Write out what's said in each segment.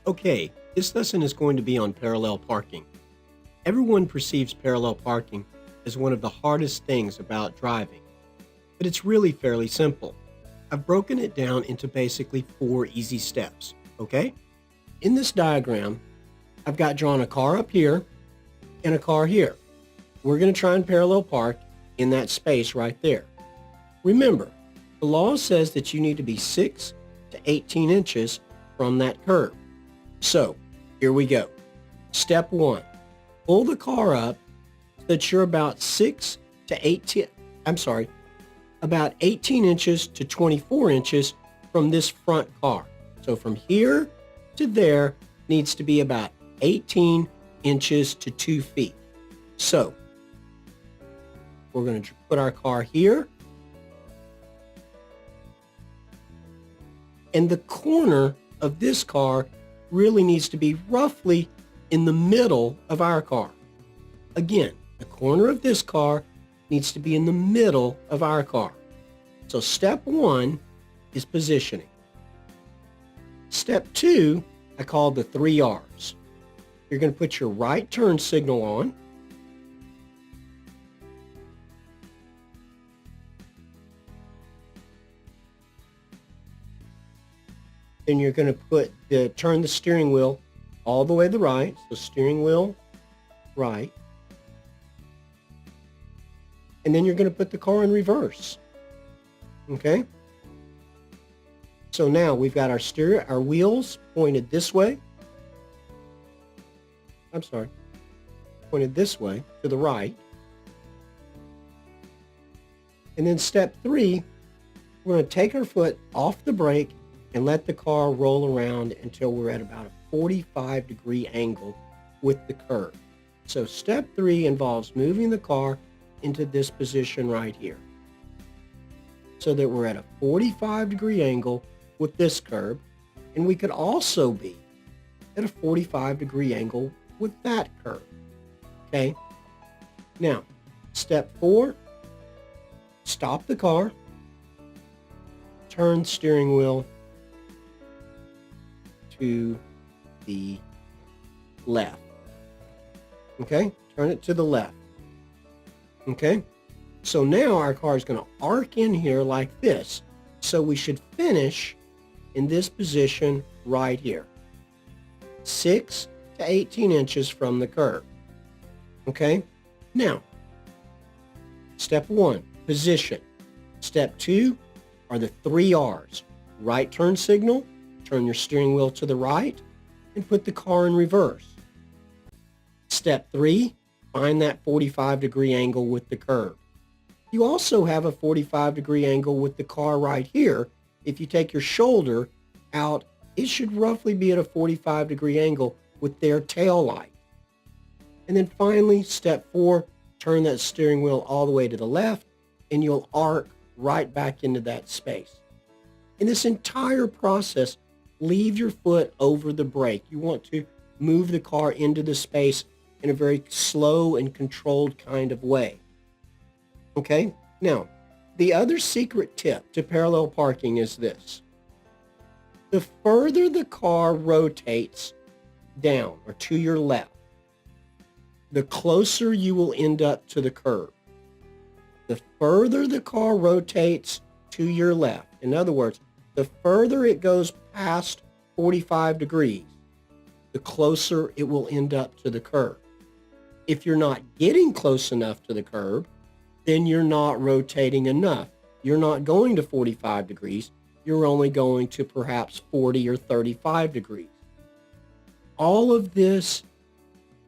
Okay, this lesson is going to be on parallel parking. Everyone perceives parallel parking as one of the hardest things about driving, but it's really fairly simple. I've broken it down into basically 4 easy steps, okay? In this diagram, I've got drawn a car up here and a car here. We're going to try and parallel park in that space right there. Remember, the law says that you need to be 6 to 18 inches from that curb. So, here we go. Step 1. Pull the car up so that you're about 18 inches to 24 inches from this front car. So from here to there needs to be about 18 inches to 2 feet. So, we're going to put our car here. And the corner of this car really needs to be roughly in the middle of our car. Again, the corner of this car needs to be in the middle of our car. So step 1 is positioning. Step 2, I call the 3 R's. You're going to put your right turn signal on. Then you're going to turn the steering wheel all the way to the right. So steering wheel right. And then you're going to put the car in reverse. Okay? So now we've got our wheels pointed this way. Pointed this way to the right. And then step 3, we're going to take our foot off the brake and let the car roll around until we're at about a 45-degree angle with the curb. So step 3 involves moving the car into this position right here so that we're at a 45-degree angle with this curb, and we could also be at a 45-degree angle with that curb. Okay? Now, step 4, stop the car, turn steering wheel to the left. Okay? Turn it to the left. Okay? So now our car is going to arc in here like this. So we should finish in this position right here. 6 to 18 inches from the curb. Okay? Now, step 1, position. Step 2 are the 3 R's. Right turn signal, turn your steering wheel to the right, and put the car in reverse. Step 3, find that 45-degree angle with the curb. You also have a 45-degree angle with the car right here. If you take your shoulder out, it should roughly be at a 45-degree angle with their tail light. And then finally, step 4, turn that steering wheel all the way to the left, and you'll arc right back into that space. In this entire process, leave your foot over the brake. You want to move the car into the space in a very slow and controlled kind of way. Okay? Now, the other secret tip to parallel parking is this. The further the car rotates down or to your left, the closer you will end up to the curb. The further the car rotates to your left, in other words, the further it goes past 45 degrees, the closer it will end up to the curb. If you're not getting close enough to the curb, then you're not rotating enough. You're not going to 45 degrees. You're only going to perhaps 40 or 35 degrees. All of this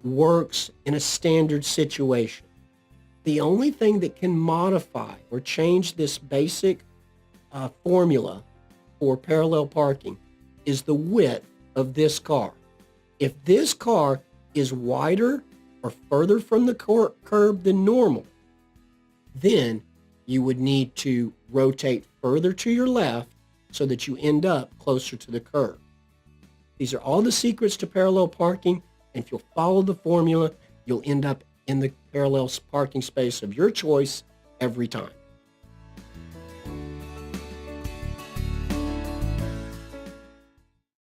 works in a standard situation. The only thing that can modify or change this basic formula for parallel parking is the width of this car. If this car is wider or further from the curb than normal, then you would need to rotate further to your left so that you end up closer to the curb. These are all the secrets to parallel parking, and if you'll follow the formula, you'll end up in the parallel parking space of your choice every time.